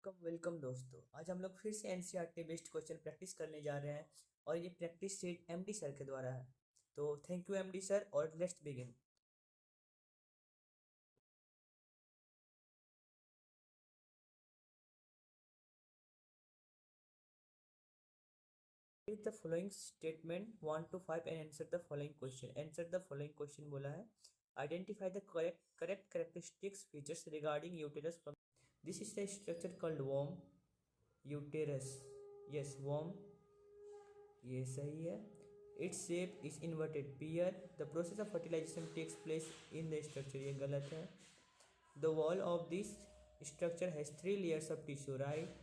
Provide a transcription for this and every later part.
Welcome दोस्तों। आज हम लोग फिर से एनसीईआरटी बेस्ड क्वेश्चन प्रैक्टिस करने जा रहे हैं और ये प्रैक्टिस सेट एमडी सर के द्वारा है। तो थैंक यू एमडी सर और let's begin. Read the following statement 1 to 5 and answer the following question. Answer the following question बोला है। Identify the correct characteristics features regarding uterus from this is the structure called womb uterus. Yes, womb, ये सही है। Its shape is inverted pear. The process of fertilization takes place in the structure, ये गलत है। The wall of this structure has 3 layers of tissue, right?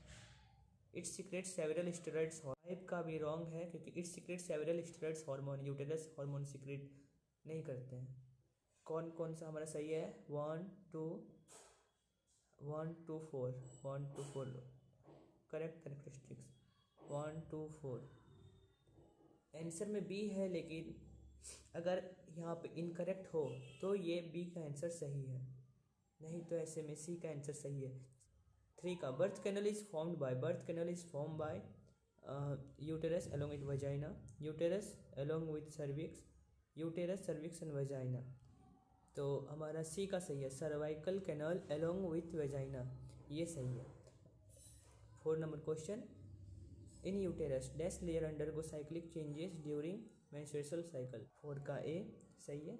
It secretes several steroids. Type का भी wrong है क्योंकि it secretes several steroids hormone. Uterus hormone secrete नहीं करते हैं। कौन कौन सा हमारा सही है? 1 2 1 2 4 1 2 4 करेक्ट कैरेक्टरिस्टिक्स 1 2 4। आंसर में बी है, लेकिन अगर यहाँ पे इनकरेक्ट हो तो ये बी का आंसर सही है, नहीं तो ऐसे में सी का आंसर सही है। 3 का birth canal is formed by uterus along with vagina, uterus along with cervix, uterus cervix and vagina. तो हमारा सी का सही है, cervical canal along with vagina, ये सही है। 4 number question, in uterus dash layer undergo cyclic changes during menstrual cycle. 4 का A सही है।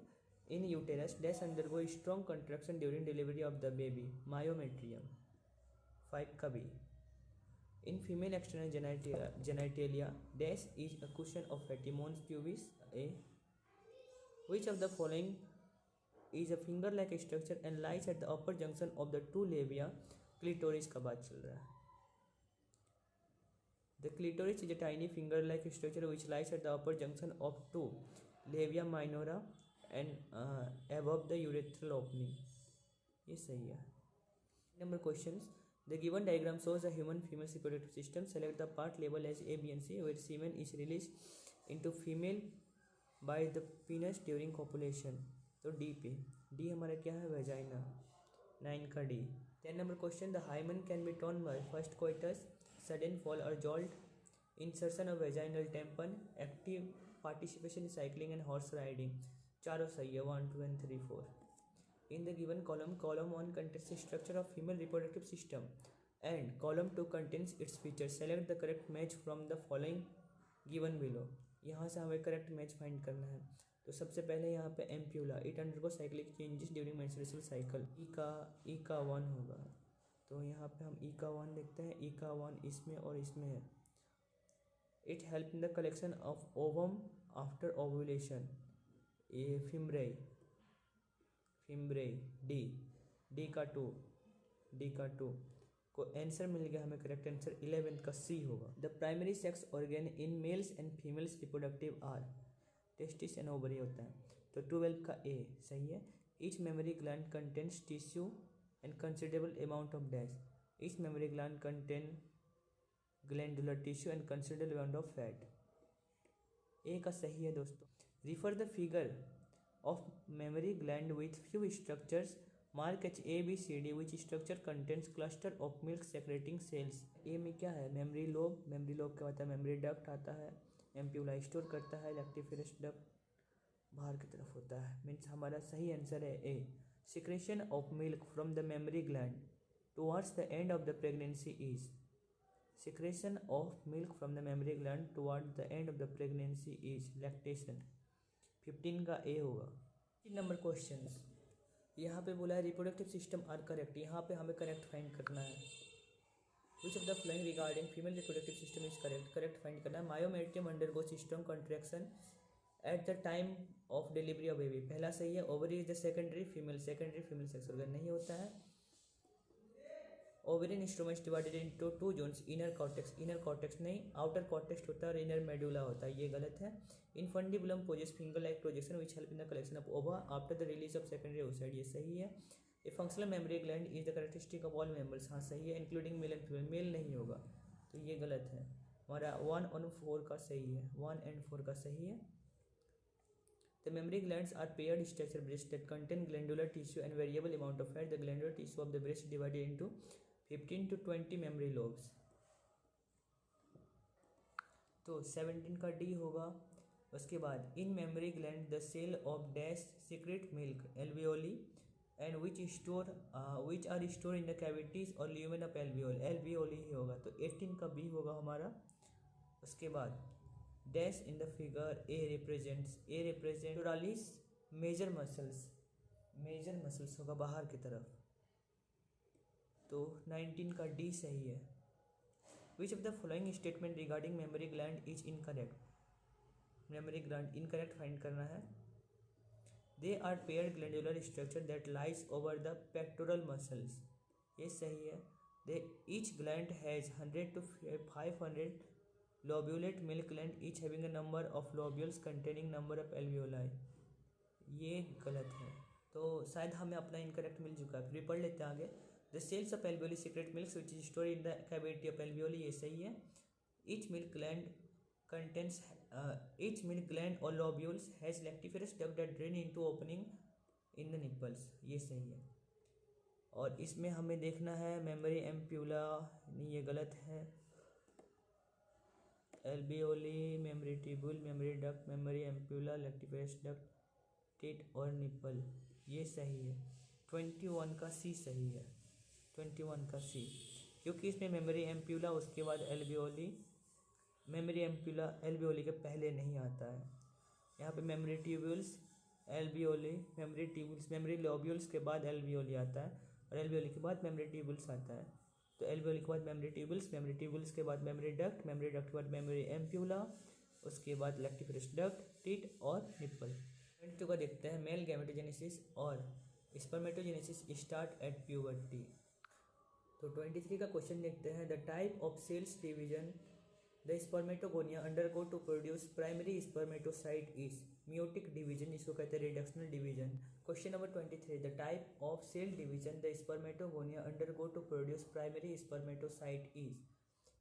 In uterus dash undergo strong contraction during delivery of the baby, myometrium. 5 का B. In female external genitalia dash is a question of fatty mons pubis. A. Which of the following is a finger like structure and lies at the upper junction of the two labia. Clitoris का बात चल रहा है। The clitoris is a tiny finger-like structure which lies at the upper junction of two labia minora and above the urethral opening. ये सही है। Number questions. The given diagram shows a human female reproductive system. Select the part labeled as A, B, and C, where semen is released into female by the penis during copulation. तो D पे, D हमारा क्या है? Vagina. 9 का D। 10 number question. The hymen can be torn by first coitus, sudden fall or jolt, insertion of vaginal tampon, active participation in cycling and horse riding। चारों सही है, 1 2 and 3 4। In the given column, column 1 contains the structure of female reproductive system and column 2 contains its features. Select the correct match from the following given below। यहाँ से हमें correct match find करना है। तो सबसे पहले यहाँ पे ampulla, it undergo cyclic changes during menstrual cycle, E का 1 होगा। तो यहाँ पे हम ई का 1 देखते हैं, ई का 1 इसमें और इसमें है। It help in the collection of ovum after ovulation, A fimbriae, D का 2, डी का 2 को आंसर मिल गया हमें। करेक्ट आंसर 11 का सी होगा। The primary sex organ in males and females reproductive are, testis and ovary होता है। तो 12 का ए सही है। Each mammary gland contains tissue and considerable amount of dash, each mammary gland contain glandular tissue and considerable amount of fat. A का सही है दोस्तों। Refer the figure of mammary gland with few structures, mark H A B C D which structure contents cluster of milk secreting cells. A में क्या है? Memory lobe, memory lobe क्या होता है? मेमोरी डक्ट आता है, एम्प्यूला स्टोर करता है, लैक्टिफेरस डक्ट बाहर की तरफ होता है। मीन्स हमारा सही आंसर है A. Secretion of milk from the mammary gland towards the end of the pregnancy is, secretion of milk from the mammary gland toward the end of the pregnancy is lactation। 15 का A होगा। 3 number question, यहाँ पे बोला है reproductive system are correct, यहाँ पे हमें correct find करना है। Which of the following regarding female reproductive system is correct find करना है। Myometrium undergo strong contraction at the time of delivery of baby, पहला सही है। Ovary is the secondary female sex organ नहीं होता है। Ovarian instruments divided into 2 zones, inner cortex नहीं, outer cortex होता है और इनर मेडुला होता है, ये गलत है। Infundibulum possess finger like projection which help in the collection of ova after the release of secondary oocyte, ये सही है। A functional mammary gland is the characteristic of all mammals, हाँ सही है, including male and female, male नहीं होगा तो ये गलत है। हमारा 1 और 4 का सही है, 1 and 4 का सही है। The mammary glands are paired structure breasts that contain glandular tissue and variable amount of fat. The glandular tissue of the breast divided into 15 to 20 mammary lobes. तो 17 का डी होगा। उसके बाद in mammary gland the cell of dash secrete milk alveoli and which are store in the cavities और lumen of alveoli ही होगा। तो 18 का बी होगा हमारा। उसके बाद dash in the figure A represent pectoralis major muscles होगा बाहर की तरफ। तो 19 का डी सही है। Which of the following statement regarding mammary gland is incorrect. Mammary gland incorrect find करना है। They are paired glandular structure that lies over the pectoral muscles, ये सही है। They each gland has 100 to 500 lobulate milk gland each having a number of lobules containing number of alveoli, ये गलत है। तो शायद हमें अपना इनकरेक्ट मिल चुका है, फिर पढ़ लेते हैं आगे। The cells of alveoli secrete milk which is store in the cavity of alveoli, ये सही है। Each milk gland contains each milk gland or lobules has lactiferous duct that drain into opening in the nipples, ये सही है। और इसमें हमें देखना है मेमोरी एम्प्यूला, ये गलत है। Alveoli, memory tubule, memory duct, memory ampulla, lactiferous duct, teat और निपल, ये सही है। 21 का सी सही है। 21 का सी, क्योंकि इसमें मेमोरी एम्प्यूला उसके बाद एल्वियोली, मेमोरी एम्प्यूला एल्वियोली के पहले नहीं आता है। यहाँ पे mammary tubules, alveoli, mammary tubules, memory lobules के बाद एल्वियोली आता है और एल्वियोली के बाद मेमोरी ट्यूब्यूल्स आता है। तो एल्वियोली के बाद मेमोरी ट्यूब्यूल्स के बाद मेमोरी डक्ट के बाद मेमोरी एम्प्यूला, उसके बाद लैक्टिफेरस डक्ट, टिट और निप्पल। 22 का देखते हैं। मेल गैमेटोजेनेसिस और स्पर्मेटोजेनेसिस स्टार्ट एट प्यूबर्टी। तो 23 का क्वेश्चन देखते हैं। The type of cells division the spermatogonia undergo to produce primary spermatocyte is meiotic division, इसको कहते हैं reductional division. Question number 23, the type of cell division the spermatogonia undergo to produce primary spermatocyte is.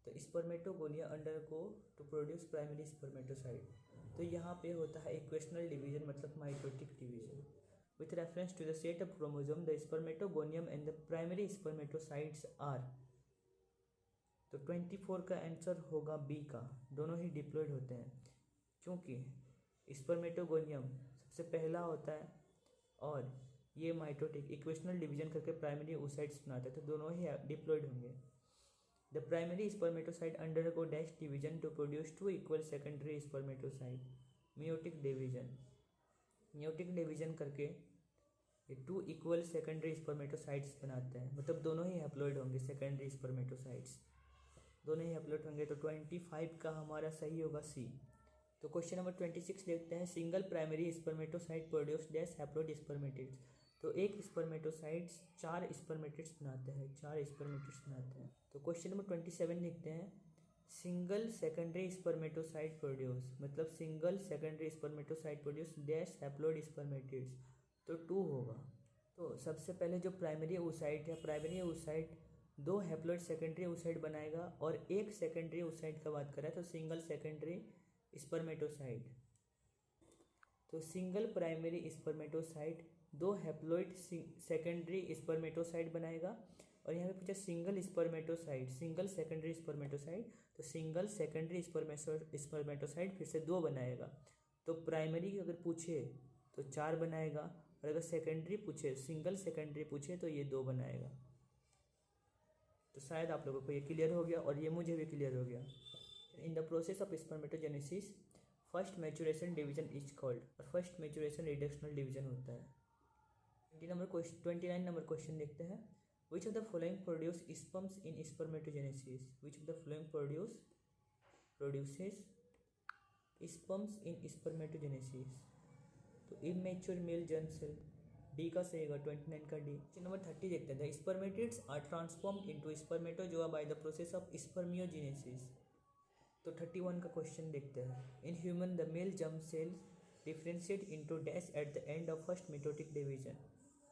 तो spermatogonia undergo to produce primary spermatocyte, तो यहाँ पे होता है equational division, मतलब mitotic division. With reference to the set of chromosome the spermatogonium and the primary spermatocytes are. तो 24 का answer होगा बी का, दोनों ही डिप्लॉयड होते हैं, क्योंकि स्पर्मेटोगोनियम सबसे पहला होता है और ये माइटोटिक इक्वेशनल डिवीजन करके प्राइमरी oocytes बनाता है, तो दोनों ही डिप्लॉयड होंगे। The primary spermatocyte undergo dash division to produce 2 equal secondary spermatocyte, meiotic division करके ये 2 इक्वल सेकेंडरी स्पर्मेटोसाइट्स बनाते हैं, मतलब दोनों ही हैप्लॉइड होंगे, सेकेंडरी स्पर्मेटोसाइट्स दोनों ही हैप्लॉइड होंगे। तो 25 का हमारा सही होगा सी। तो क्वेश्चन नंबर 26 देखते हैं। Single primary spermatocyte produce dash haploid spermatids. तो एक स्पर्मेटोसाइट्स 4 स्पर्मेटिड्स बनाते हैं, तो क्वेश्चन नंबर 27 देखते हैं। सिंगल सेकेंडरी स्पर्मेटोसाइट प्रोड्यूस, मतलब single secondary spermatocyte produce dash haploid spermatids, तो 2 होगा। तो सबसे पहले जो प्राइमरी oocyte है, primary oocyte 2 haploid secondary oocyte बनाएगा और एक सेकेंडरी oocyte का बात करें तो सिंगल सेकेंडरी स्पर्मेटोसाइट। तो single primary spermatocyte 2 haploid secondary spermatocyte बनाएगा, और यहाँ पे पूछा सिंगल सेकेंडरी स्पर्मेटोसाइट, तो सिंगल सेकेंडरी स्पर्मेटोसाइट फिर से 2 बनाएगा। तो प्राइमरी अगर पूछे तो 4 बनाएगा, और अगर सेकेंडरी पूछे, सिंगल सेकेंडरी पूछे तो ये 2 बनाएगा। तो शायद आप लोगों को ये क्लियर हो गया और ये मुझे भी क्लियर हो गया। In the process of spermatogenesis first maturation division is called, और फर्स्ट मैचुरेशन रिडक्शनल डिवीजन होता है। 29 नंबर क्वेश्चन देखते हैं। Which of the following produce sperms in spermatogenesis, which of the following produces sperms in spermatogenesis. तो immature male germ cell, D का सही होगा। 29 का डी। क्वेश्चन नंबर 30 देखते हैं। The spermatids are transformed into spermatozoa by the process of spermiogenesis. तो 31 का question देखते हैं। In human the male germ cell differentiate into dash at the end of first mitotic division.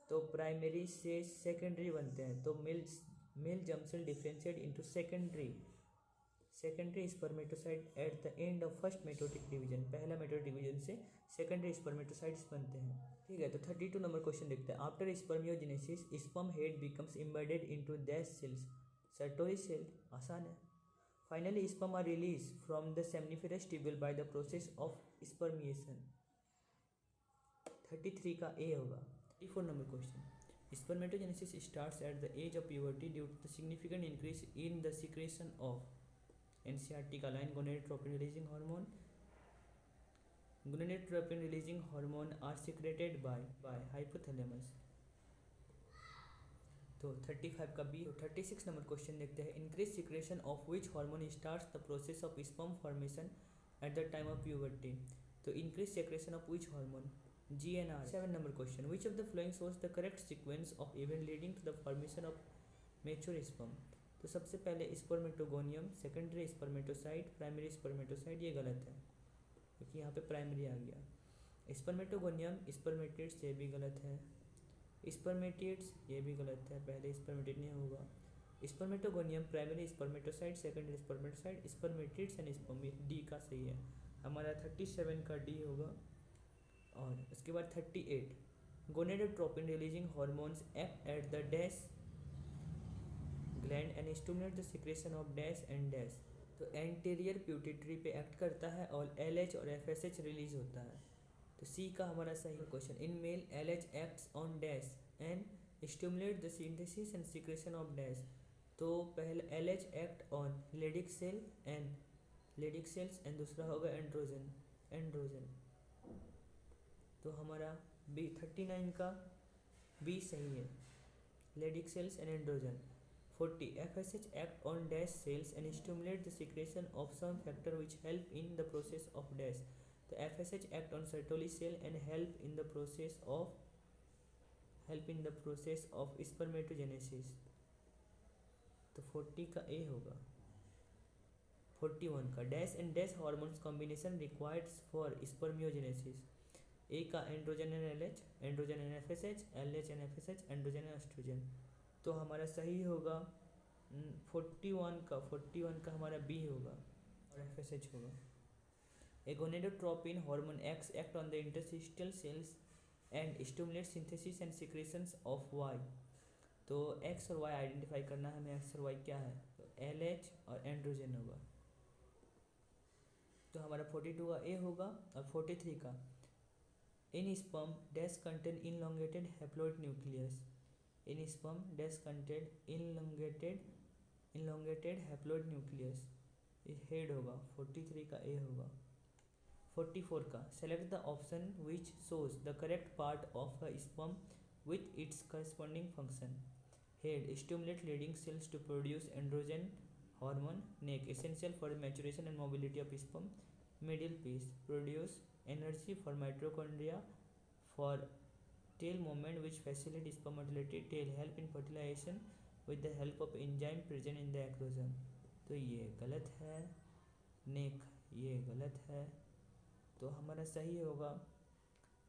तो primary से secondary बनते हैं, तो male germ cell differentiate into secondary spermatocyte at the end of first meiotic division. पहला meiotic division से secondary spermatocytes बनते हैं। ठीक है, तो 32 नंबर क्वेश्चन देखते हैं। After spermiogenesis sperm head becomes embedded into dash cells. Sertoli cell, आसान है। Finally sperm are released from the seminiferous tubule by the process of spermiation. 33 का ए होगा। 34 number question, spermatogenesis starts at the age of puberty due to the significant increase in the secretion of NCERT का line gonadotropin releasing hormone. Gonadotropin releasing hormone are secreted by hypothalamus. तो 35 का B. तो 36 number question देखते हैं, increase secretion of which hormone starts the process of sperm formation at the time of puberty. तो increase secretion of which hormone, GnR। 7 number question, which of the following shows the correct sequence of event leading to the formation of mature sperm. तो सबसे पहले spermatogonium, secondary spermatocyte, primary spermatocyte, ये गलत है क्योंकि यहाँ पे प्राइमरी आ गया। स्पर्मेटोगोनियम स्पर्मेटिड्स, ये भी गलत है। स्पर्मेटिड्स, ये भी गलत है, पहले स्पर्मेटिड नहीं होगा। Spermatogonium, primary spermatocyte, secondary spermatocyte, spermatids and sperm, D का सही है हमारा। 37 का डी होगा। और उसके बाद 38, gonadotropin releasing hormones act at the dash gland and stimulate the secretion of dash and dash. तो एंटीरियर प्यूटिटरी पे एक्ट करता है और LH और FSH रिलीज होता है। तो सी का हमारा सही question, in male LH acts on dash and stimulate the synthesis and secretion of dash. तो पहले LH act on Leydig cell and Leydig cells and दूसरा होगा एंड्रोजन एंड्रोजन। तो हमारा बी 39 का बी सही है, Leydig cells and androgen. 40, FSH act on dash cells and stimulate the secretion of some factor which help in the process of dash. तो FSH act on Sertoli cell and help in the process of spermatogenesis. तो 40 का A होगा। 41 का dash and dash hormones combination required for spermiogenesis. A का androgen and LH, androgen and FSH, LH and FSH, androgen and estrogen. तो हमारा सही होगा 41 का हमारा बी होगा और FSH होगा। A gonadotropin hormone act on the interstitial cells and stimulate synthesis and secretions of Y. तो एक्स और वाई आइडेंटिफाई करना है हमें, एक्स और वाई क्या है, तो LH और एंड्रोजन होगा। तो हमारा 42 का ए होगा। और 43 का, in sperm dash contain elongated haploid nucleus. In sperm dash contain elongated haploid nucleus, ये हेड होगा। 43 का ए होगा। 44 का, select the option which shows the correct part of a sperm with its corresponding function. Head, stimulate Leydig cells to produce androgen hormone. Neck, essential for maturation and mobility of sperm. Middle piece, produce energy for mitochondria for tail movement which facilitate sperm motility. Tail help in fertilization with the help of enzyme present in the acrosome. तो ये गलत है। नेक, ये गलत है। तो हमारा सही होगा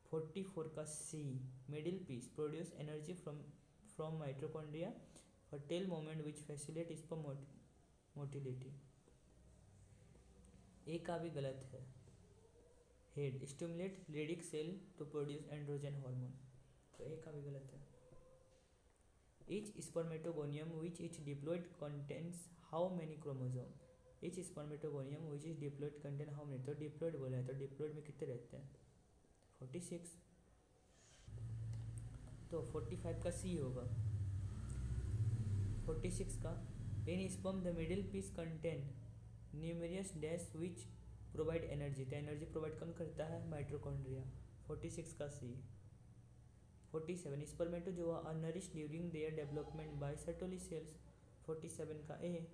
44 का C, middle piece produce energy from mitochondria for tail movement which facilitate sperm motility. A का भी गलत है। Head, stimulate Leydig cell to produce androgen hormone, तो ए का भी गलत है। Each spermatogonium which is diploid contains how many chromosome. Each spermatogonium which is diploid contain how many, तो डिप्लॉयड बोला है, तो डिप्लॉयड में कितने रहते हैं, 46। तो 45 का सी होगा। 46 का, in sperm the middle piece contain numerous dash which provide energy, तो एनर्जी प्रोवाइड कौन करता है, माइटोकॉन्ड्रिया। 46 का C. 47, spermatozoa are nourished during their development by Sertoli cells. 47 का A,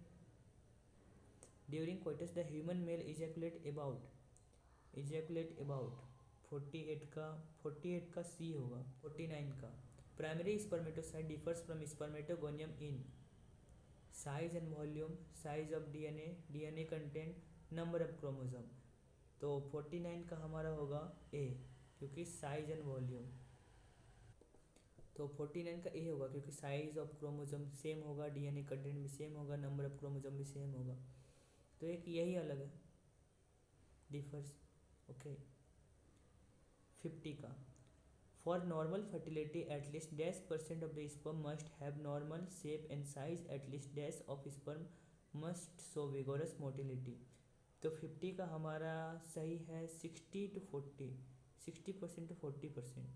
during coitus the human male ejaculate about. 48 का C होगा। 49 का, primary spermatocyte differs from spermatogonium in size and volume, size of DNA content, number of chromosome. तो 49 का हमारा होगा ए, क्योंकि size and volume. तो 49 का ए होगा क्योंकि साइज ऑफ क्रोमोसोम सेम होगा, डीएनए कंटेंट भी सेम होगा, नंबर ऑफ क्रोमोसोम भी सेम होगा। तो एक यही अलग है, डिफर्स। ओके। 50 का, For normal fertility, at least -% of the sperm must have normal shape and size. At least dash of sperm must show vigorous motility. तो 50 का हमारा सही है 60 to 40, 60% to 40%.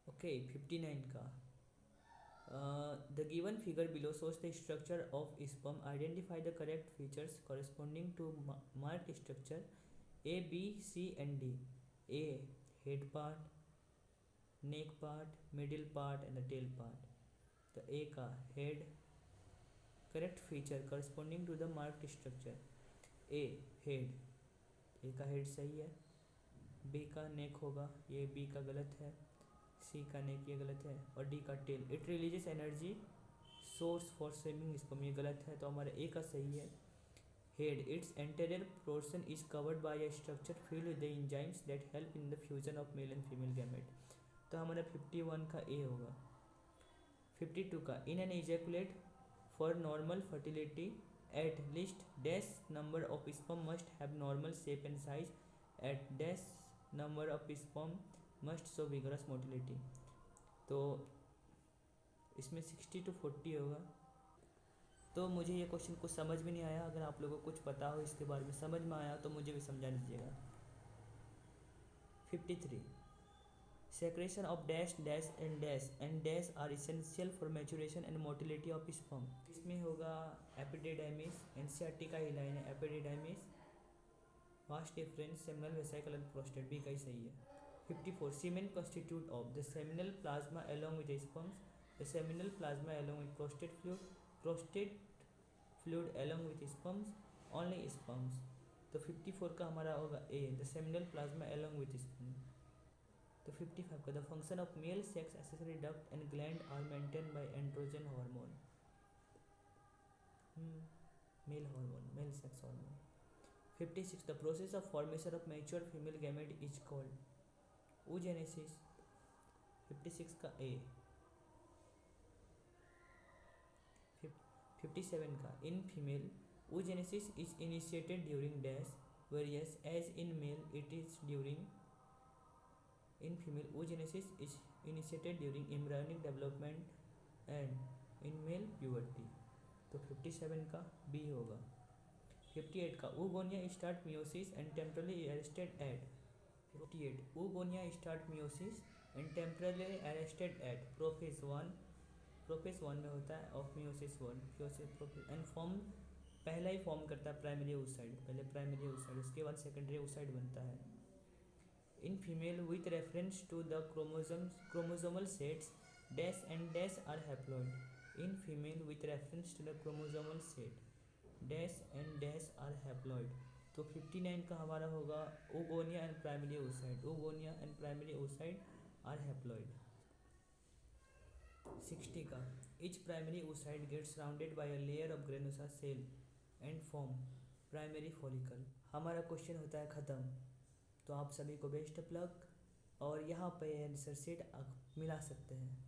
ओके 59 का the given figure below shows the structure of sperm. Identify the correct features corresponding to marked structure A, B, C and D. A head part, neck part, middle part and the tail part. तो A का head correct feature corresponding to the marked structure. A head, A का head सही है. B का neck होगा, ये B का गलत है. C का neck ये गलत है और D का tail. It releases energy source for swimming sperm ये गलत है तो हमारा A का सही है. Head, its anterior portion is covered by a structure filled with the enzymes that help in the fusion of male and female gamete. तो हमारा 51 का A होगा. 52 का in an ejaculate for normal fertility at least dash number of sperm must have normal shape and size. At dash number of sperm must show vigorous motility. तो इसमें 60 to 40 होगा. तो मुझे ये क्वेश्चन कुछ समझ में नहीं आया. अगर आप लोगों को कुछ पता हो इसके बारे में समझ में आया तो मुझे भी समझा दीजिएगा. 53 secretion of dash dash and dash are essential for maturation and motility of sperm. इसमें होगा एपिडिडाइमिस. एनसीईआरटी का ही लाइन है epididymis, vas deferens, seminal vesicle and prostate. B का ही सही है. 54 semen constitute of the seminal plasma along with sperms. The seminal plasma along with prostate fluid along with sperms, only sperms. तो 54 का हमारा होगा A, the seminal plasma along with sperm. तो 55 का the function of male sex accessory duct and gland are maintained by androgen hormone. male sex hormone. 56 the process of formation of mature female gamete is called oogenesis. 56 का A. 57 का in female oogenesis is initiated during dash, whereas as in male it is during. In female oogenesis is initiated during embryonic development and in male puberty. तो 57 का B होगा. 58 का oogonia start meiosis and temporarily arrested at. 58 oogonia start meiosis and temporarily arrested at prophase 1 में होता है of meiosis 1 and form पहला ही form करता है प्राइमरी oocyte. पहले प्राइमरी oocyte उसके बाद सेकेंडरी oocyte बनता है. In female with reference to the chromosomal sets dash and dash are haploid. In female with reference to the chromosomal set dash and dash are haploid. तो 59 का हमारा होगा oogonia and primary oocyte. oogonia and primary oocyte are haploid. 60 का each primary oocyte gets surrounded by a layer of granular cell and form primary follicle. हमारा question होता है ख़त्म. तो आप सभी को बेस्ट ऑफ लक और यहाँ पे आंसर शीट आप मिला सकते हैं.